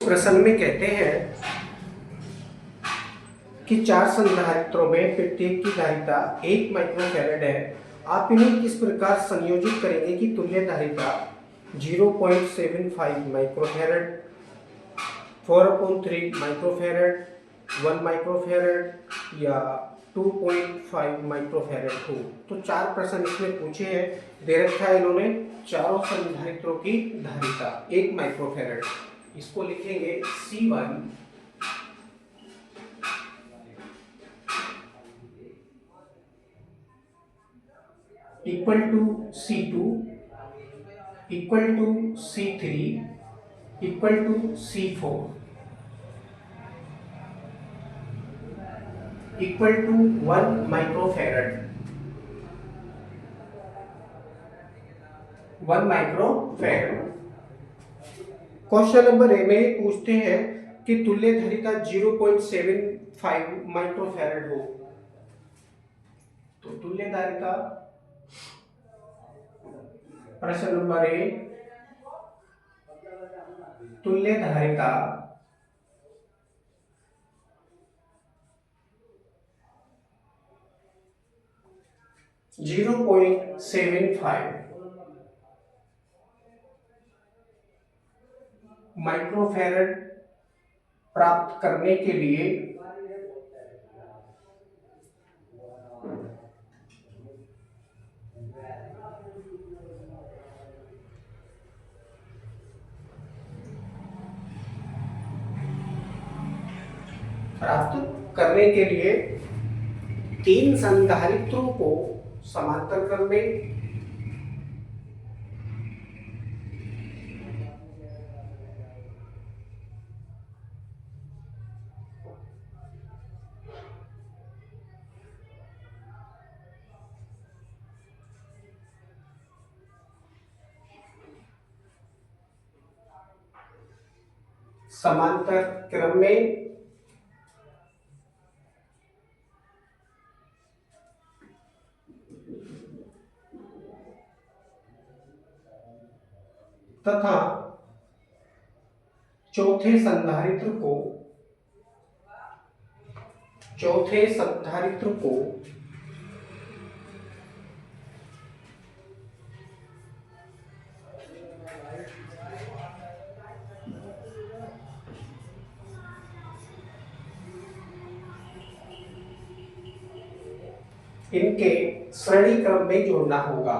प्रश्न में कहते हैं कि चार संधारित्रों में प्रत्येक की धारिता 1 माइक्रोफैरड है। आप इन्हें किस प्रकार संयोजित करेंगे कि तुल्य धारिता 0.75 माइक्रोफैरड, 4/3 माइक्रोफैरड, 1 माइक्रोफैरड या 2.5 माइक्रोफैरड हो। तो चार प्रश्न इसमें पूछे हैं। दे रखा है इन्होंने चारों संधारित्रों की धारिता 1 माइक्रोफैरड। इसको लिखेंगे C1 equal to C2 equal to C3 equal to C4 equal to 1 microfarad. 1 microfarad. Question number A में पूछते हैं कि तुल्य धारिता 0.75 माइक्रोफैरड हो। तो तुल्य धारिता, प्रश्न नंबर ए, तुल्य धारिता 0.75 माइक्रोफैरड प्राप्त करने के लिए तीन संधारित्रों को समांतर क्रम में समांतर क्रम में तथा चौथे संधारित्र को इनके श्रेणी क्रम में जोड़ना होगा।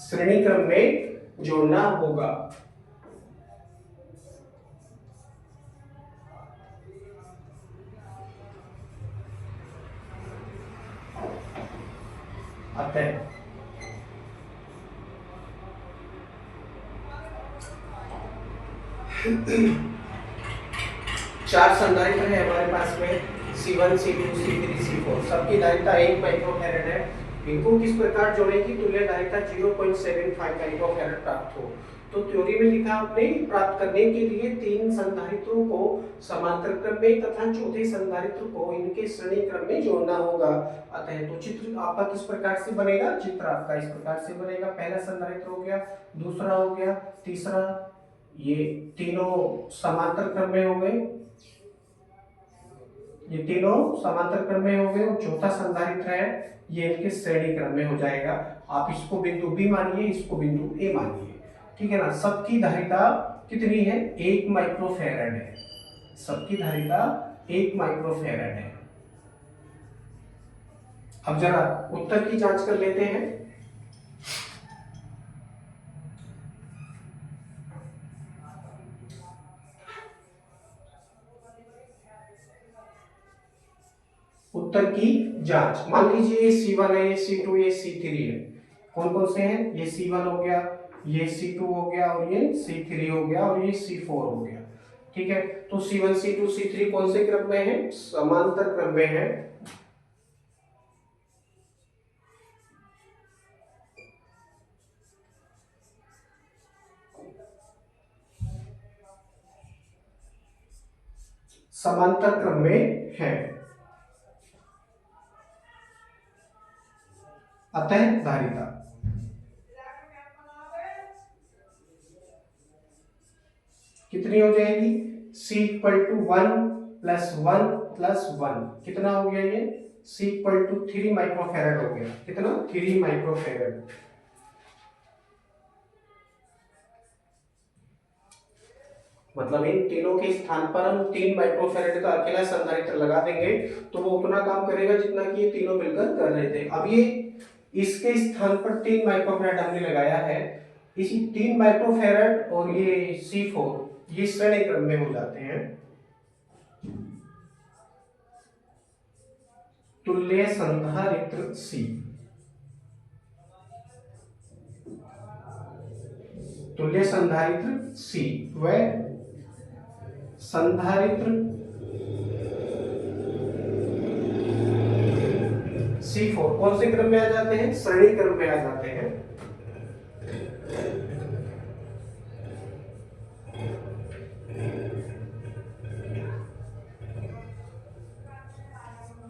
श्रेणी क्रम में जोड़ना होगा। अतः चार संधारित्र है हमारे पास में C1 C2 C3 C4, सबकी धारिता 1 माइक्रोफैरड है। इनको किस प्रकार जोड़ें कि तुल्य धारिता 0.75 माइक्रोफैरड प्राप्त हो। तो थ्योरी में लिखा आपने, प्राप्त करने के लिए तीन संधारित्रों को समांतर क्रम में तथा चौथे संधारित्र को इनके श्रेणी क्रम में जोड़ना होगा। अतः तो चित्र आपका किस प्रकार से बनेगा, चित्र आपका इस प्रकार से बनेगा। पहला संधारित्र हो गया, दूसरा हो गया, तीसरा, ये तीनों समांतर क्रम में हो गए, ये तीनों समांतर क्रम में हो गए और चौथा संधारित्र है ये इनके श्रेणी क्रम में हो जाएगा। आप इसको बिंदु बी मानिए, इसको बिंदु ए मानिए, ठीक है ना। सबकी धारिता कितनी है, 1 माइक्रोफैरड है। सबकी धारिता 1 माइक्रोफैरड है। अब जरा उत्तर की जांच कर लेते हैं। उत्तर की जांच, मान लीजिए ये C1 है, ये C2, ये C3 है। कौन कौन से हैं, ये C1 हो गया, ये C2 हो गया और ये C3 हो गया और ये C4 हो गया, ठीक है। तो C1 C2 C3 कौन से क्रम में है, समांतर क्रम में है। समांतर क्रम में है। अतः धारिता कितनी हो जाएगी? C equal to 1 plus 1 plus 1 कितना हो गया ये? C इक्वल टू 3 माइक्रोफैरड हो गया। कितना? 3 माइक्रोफैरड। मतलब इन तीनों के स्थान पर हम 3 माइक्रोफैरड का अकेला संधारित्र लगा देंगे तो वो उतना काम करेगा जितना कि ये तीनों मिलकर कर रहे थे। अब ये इसके स्थान पर 3 माइक्रोफैरड हमने लगाया है। इसी 3 माइक्रोफैरड और ये C4 ये श्रेणी क्रम में हो जाते हैं। तुल्य संधारित्र C, तुल्य संधारित्र C व संधारित्र C4 कौन से क्रम में आ जाते हैं? श्रेणी क्रम में आ जाते हैं।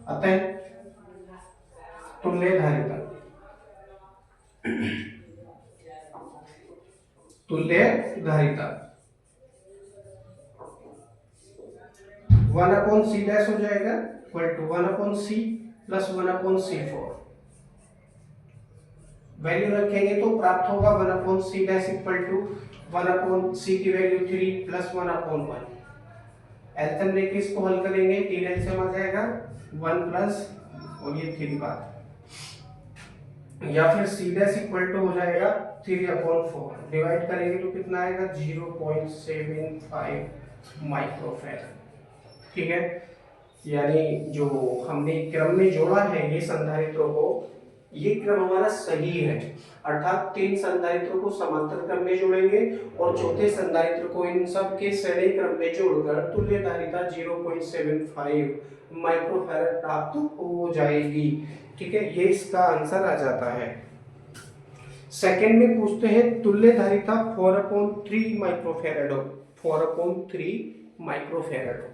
अतः तुल्य धारिता, तुल्य धारिता 1/c डैश हो जाएगा equal to 1/c plus 1/c4। Value रखेंगे तो प्राप्त होगा 1/c dash equal to 1/c की वैल्यू 3 प्लस 1/1। एलसीएम लेके इसको हल करेंगे 3 एलसीएम आ जाएगा 1 प्लस और ये 3 बार, या फिर c डैश इक्वल टू हो जाएगा 3/4। डिवाइड करेंगे तो कितना आएगा? 0.75 माइक्रोफैरड। ठीक है, यानी जो हमने क्रम में जोड़ा है ये संधारित्रों को, ये क्रम हमारा सही है। अर्थात 3 संधारित्रों को समांतर क्रम में जोड़ेंगे और चौथे संधारित्र को इन सब के श्रेणी क्रम में जोड़कर तुल्य धारिता 0.75 माइक्रोफैरड प्राप्त हो जाएगी। ठीक है, ये इसका आंसर आ जाता है। सेकंड में पूछते हैं तुल्य धारिता 4/3 माइक्रोफैरड हो, 4/3 माइक्रोफैरड हो।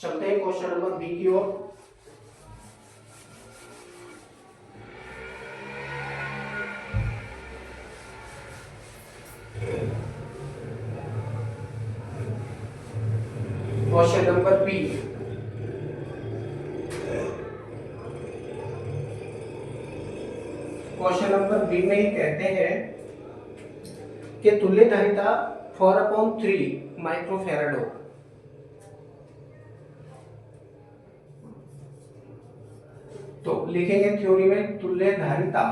चलते हैं क्वेश्चन नंबर बी की ओर। Question number B, question number B में ही कहते हैं कि तुल्य धारिता 4/3 माइक्रोफैरड हो। तो लिखेंगे थ्योरी में तुल्य धारिता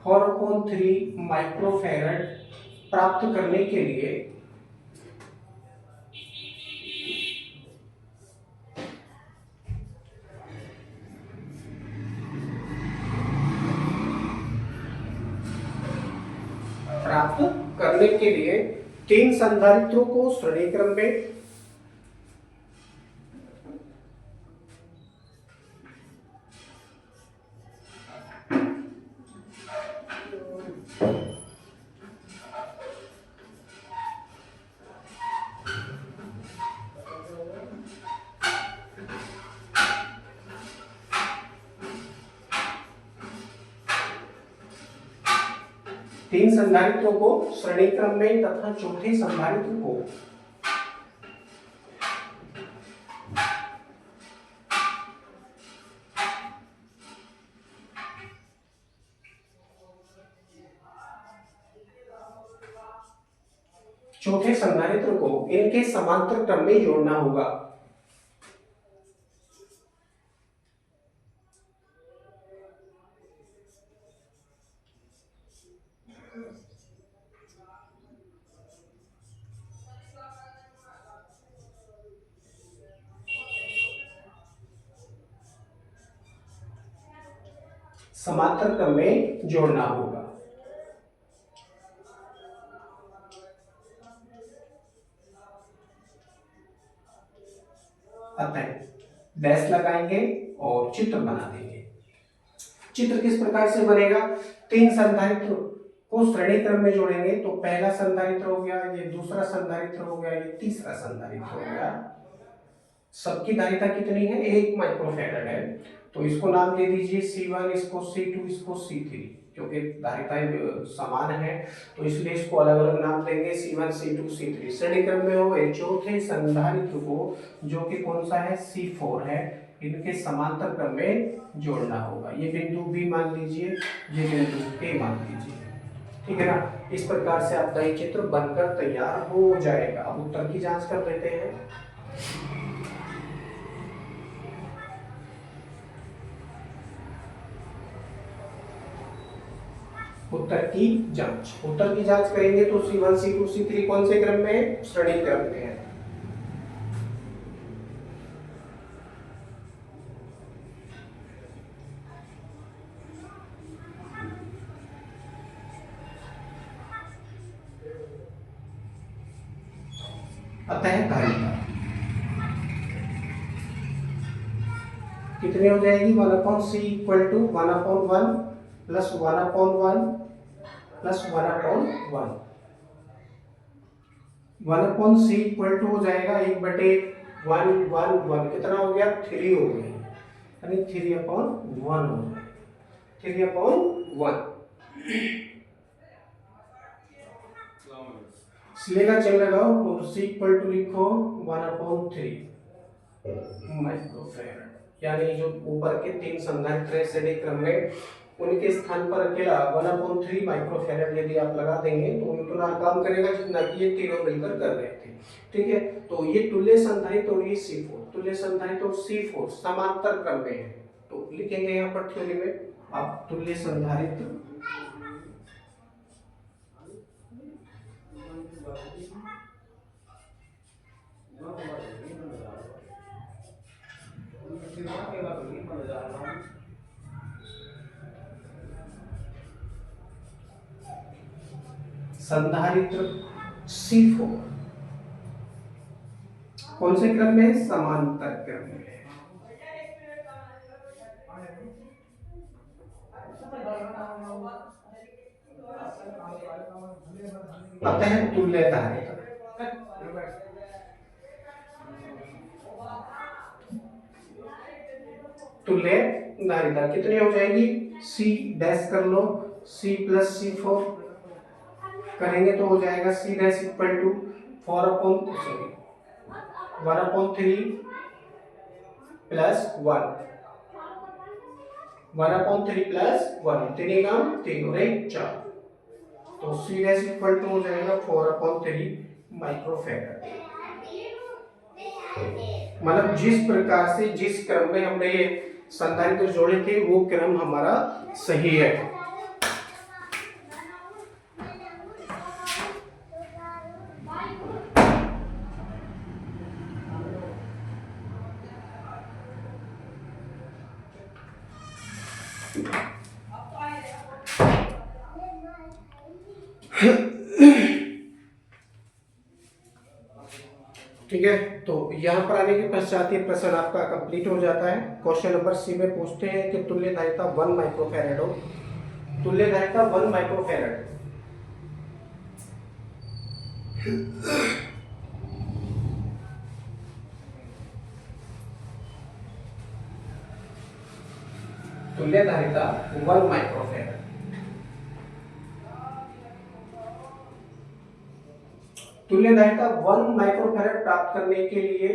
4/3 माइक्रोफैरड प्राप्त करने के लिए तीन संधारित्रों को श्रेणी क्रम में तीन संधारित्रों को श्रेणी क्रम में तथा चौथे संधारित्र को इनके समांतर क्रम में जोड़ना होगा। समांतर क्रम में जोड़ना होगा। अतः डैश लगाएंगे और चित्र बना देंगे। चित्र किस प्रकार से बनेगा, तीन संधारित्र को श्रेणी क्रम में जोड़ेंगे तो पहला संधारित्र हो गया, ये दूसरा संधारित्र हो गया, ये तीसरा संधारित्र हो गया। सबकी धारिता कितनी है, 1 माइक्रोफैराड है, तो इसको नाम दे दीजिए C1, इसको C2, इसको C3, क्योंकि धारिताएं समान है तो इसलिए इसको अलग अलग नाम देंगे, C1, C2, C3। श्रेणी क्रम में हो चौथे संधारित्र को, जो कि कौन सा है, C4 है, इनके समांतर क्रम में जोड़ना होगा। ये बिंदु B मान लीजिए, ये बिंदु A मान लीजिए, ठीक है ना। इस प्रकार से आपका ये चित्र बनकर तैयार हो जाएगा। अब उत्तर की जांच कर लेते हैं। उत्तर की जांच करेंगे तो C1, C2, C3 कौन से क्रम में है, श्रेणी क्रम में है। अतः धारिता कितनी हो जाएगी, 1/C equal to 1/1 plus 1/1 plus 1/1। 1/C equal to हो जाएगा 1/1 कितना हो गया, 3 हो गया, यानी 3/1 हो गया, 3/1। इसलिए का चिन्ह लगाओ और C इक्वल टू लिखो 1/3 माइक्रोफैराड, यानी जो ऊपर के तीन संधारित्र श्रेणी क्रम में, उनके स्थान पर अकेला 1/3 माइक्रोफैराड यदि आप लगा देंगे तो उतना काम करेगा जितना कि ये तीनों मिलकर कर रहे थे, ठीक है। तो ये तुल्य संधारित्र और ये C4, तुल्य संधारित्र और C4 समांतर क्रम में है, तो लिखेंगे यहाँ पर थ्योरी में आप तुल्य संधारित्र संधारित्र C4 कौन से क्रम में, समांतर क्रम में है। अतः तुल्य धारिता कितनी हो जाएगी, C डैश कर लो, C प्लस C4 करेंगे तो हो जाएगा C dash equal to 1/3 plus 1, 1/3 plus 1, तीन काम 3 और 1 4, तो C डैश इक्वल टू हो जाएगा 4/3 माइक्रोफैराड। मतलब जिस प्रकार से जिस क्रम में हमने ये संधारित्र जोड़े थे वो क्रम हमारा सही है। ठीक है, तो यहाँ पर आने के पश्चात ये प्रश्न आपका कंप्लीट हो जाता है। क्वेश्चन नंबर C में पूछते हैं कि तुल्य धारिता 1 माइक्रोफैराड हो, तुल्य धारिता 1 माइक्रोफैराड तुल्य धारिता 1 माइक्रोफैराड तुल्य धारिता 1 माइक्रोफैराड प्राप्त करने के लिए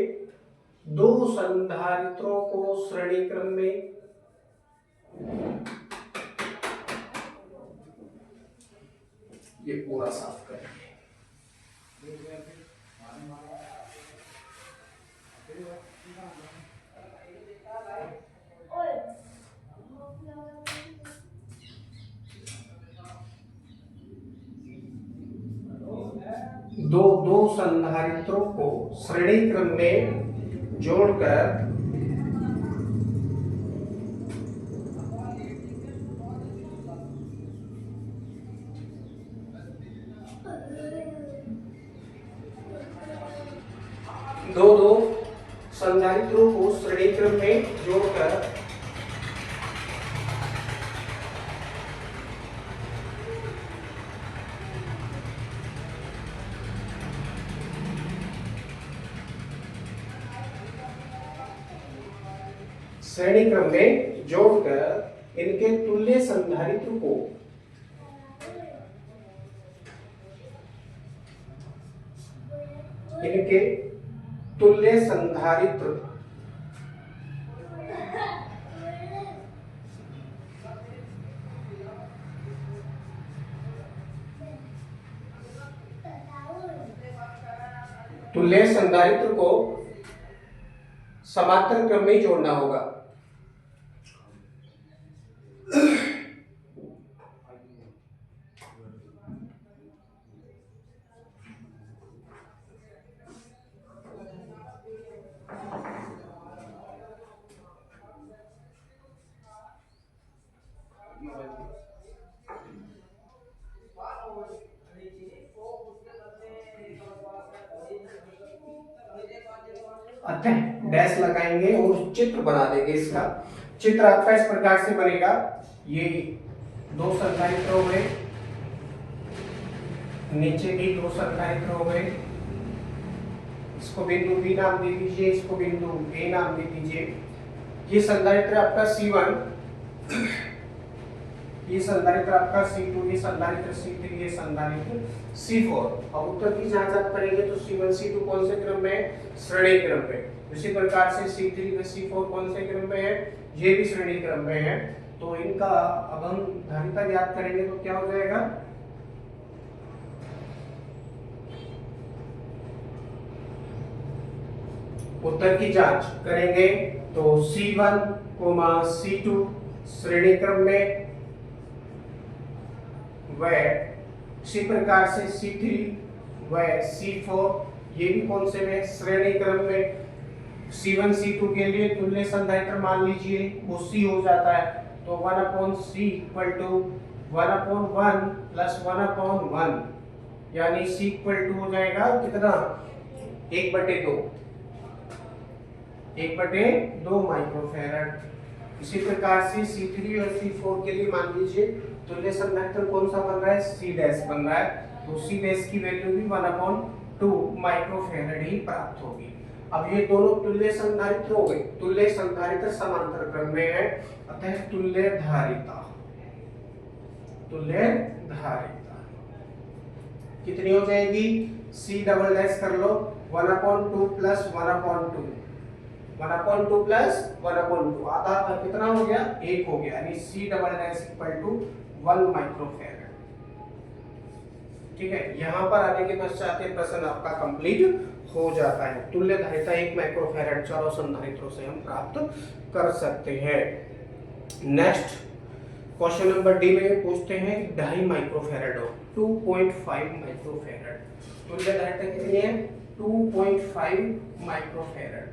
दो संधारित्रों को श्रेणी क्रम में ये पूरा साफ करेंगे। दो संधारित्रों को श्रेणी क्रम में जोड़कर दो संधारित्रों को श्रेणी क्रम में जोड़कर श्रेणी क्रम में जोड़कर इनके तुल्य संधारित्र को इनके तुल्य संधारित्र तुल्य संधारित्र को समांतर क्रम में जोड़ना होगा। अतः डैश लगाएंगे और चित्र बना देंगे। इसका चित्र आपका इस प्रकार से बनेगा। ये दो संधारित्र हो गए, नीचे भी दो संधारित्र हो गए। इसको बिंदु बी नाम दे दीजिए, इसको बिंदु ए नाम दे दीजिए। ये संधारित्र आपका C1, ये संधारित्र आपका C2, ये संधारित्र C3, ये संधारित्र C4। अब उत्तर की जांच आप करेंगे तो C1 C2 कौन से क्रम में है? श्रेणी क्रम में। इसी प्रकार से C3 व C4 कौन से क्रम में है? ये भी श्रेणी क्रम में है। तो इनका अब हम धारिता ज्ञात करेंगे तो क्या हो जाएगा? उत्तर की जांच करेंगे तो C1, C2 श्रेणी क्रम में व इसी प्रकार से C3 व C4 ये भी कौन से में? श्रेणी क्रम में। C1 C2 के लिए तुल्य संधारित्र मान लीजिए वो C हो जाता है, तो 1/C इक्वल टू 1/1 प्लस 1/1, यानी C इक्वल टू हो जाएगा कितना? 1/2, 1/2 माइक्रोफैराड। इसी प्रकार से C3 और C4 के लिए मान लीजिए तुल्य संधारित्र कौन सा बन रहा है? C डैश बन रहा है, तो C डैश की वैल्यू भी 1/2 माइक्रोफैराड ही प्राप्त होगी। अब ये दोनों तुल्य संधारित्र हो गए। तुल्य संधारित्र समांतर क्रम में है, अतः तुल्य धारिता कितनी हो जाएगी? C डबल डैश कर लो, 1/2 प्लस 1/2, 1/2 प्लस 1/2, आधा आधा कितना हो गया? 1 हो गया, यानी C double dash equal to 1 microfarad. ठीक है, यहाँ पर आने के पश्चात ये प्रश्न आपका कंप्लीट हो जाता है। तुल्य धारिता 1 माइक्रोफैराड चारों संधारित्रों से हम प्राप्त कर सकते हैं। नेक्स्ट क्वेश्चन नंबर डी में पूछते हैं 2.5 माइक्रोफैराड और 2.5 माइक्रोफैराड। तुल्य धारिता कितनी है? 2.5 माइक्रोफैराड।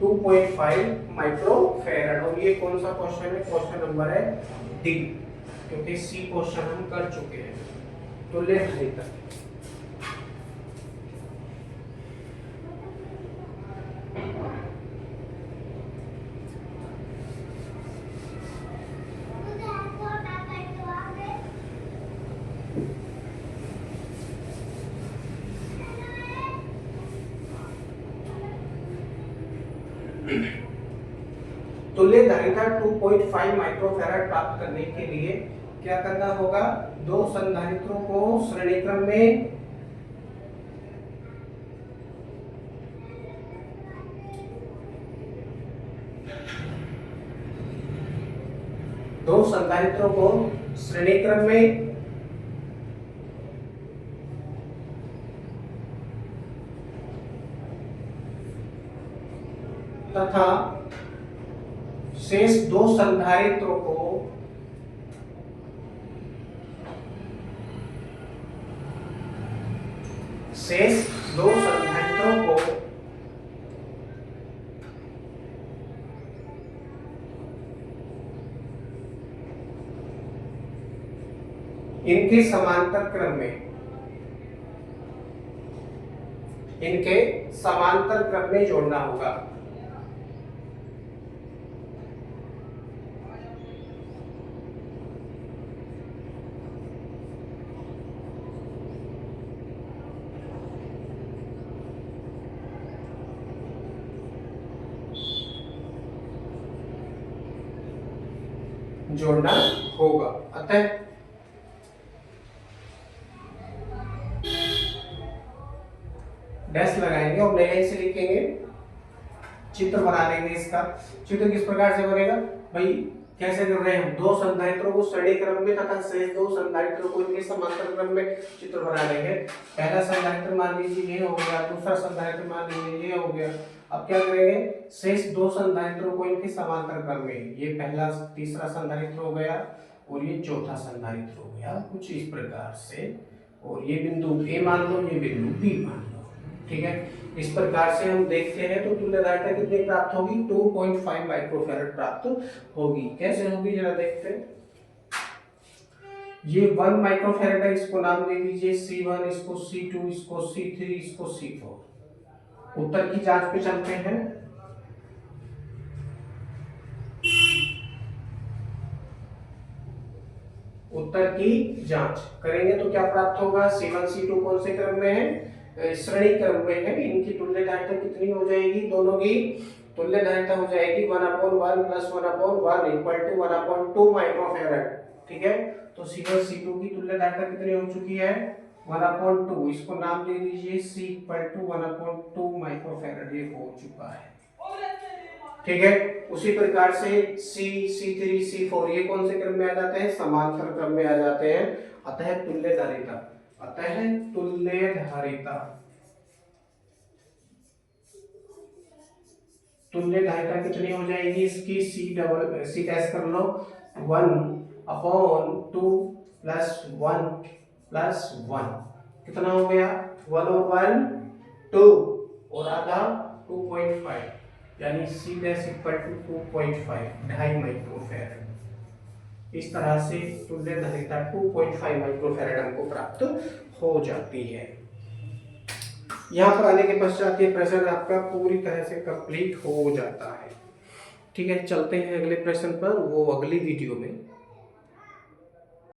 2.5 माइक्रोफैराड। और ये कौन सा क्वेश्चन है? क्वेश्चन नंबर है डी, क्योंकि सी क्वेश्चन हम कर चुके हैं। तुल्य धारिता तुल्य धारिता 2.5 माइक्रोफैराड प्राप्त करने के लिए क्या करना होगा? दो संधारित्रों को श्रेणी क्रम में तथा शेष दो संधारित्रों को इनके समांतर क्रम में जोड़ना होगा। जोड़ना होगा। अतः डैश लगाएंगे और नए से लिखेंगे, चित्र बना लेंगे। इसका चित्र किस प्रकार से बनेगा भाई, कैसे कर रहे हैं हम, दो संधारित्रों को श्रेणी क्रम में तथा शेष दो संधारित्रों को इनके समांतर क्रम में चित्र बना लेंगे। पहला संधारित्र मान लीजिए ये हो गया, दूसरा संधारित्र मान लीजिए ये हो गया। अब क्या करेंगे, शेष दो संधारित्रों को इनके समांतर क्रम में, ये पहला तीसरा संधारित्र हो गया और ये चौथा संधारित्र हो गया, कुछ इस प्रकार से। और ये बिंदु ए मान लो, ये बिंदु बी मान लो, ठीक है। इस प्रकार से हम देखते हैं तो तुल्यधारिता कितनी प्राप्त होगी, 2.5 माइक्रोफैरड प्राप्त होगी। कैसे होगी जरा देखते हैं। ये 1 माइक्रोफैरड है, इसको नाम दे दीजिए C1, इसको C2, इसको C3, इसको C4। उत्तर की जांच पे चलते हैं। उत्तर की जांच करेंगे तो क्या प्राप्त होगा, C1 C2 कौन से क्रम में है, श्रेणी क्रम में है। इनकी तुल्यधारिता कितनी हो जाएगी, दोनों की तुल्यधारिता हो जाएगी 1/1 + 1/1 = 1/2 माइक्रोफैरड, ठीक है। तो C1 C2 की तुल्यधारिता कितनी हो चुकी है, 1/2। इसको नाम दे दीजिए C = 1/2 माइक्रोफैरड, ये हो चुका है, ठीक है। उसी प्रकार से C C3 C4 ये कौन से क्रम में आ जाते हैं, समांतर क्रम में आ जाते हैं। अतः तुल्यधारिता, अतः तुल्यधारिता, तुल्यधारिता कितनी हो जाएगी इसकी, C डैश कर लो, 1/2 + 1 + 1 कितना हो गया, 1 और 1 2 और आधा 2.5, यानी C डैश = 2.5, 2.5 माइक्रोफैरड। इस तरह से तुल्यधारिता 2.5 माइक्रोफैरड हमको प्राप्त हो जाती है। यहाँ पर आने के पश्चात ये प्रश्न आपका पूरी तरह से कंप्लीट हो जाता है, ठीक है। चलते हैं अगले प्रश्न पर, वो अगली वीडियो में।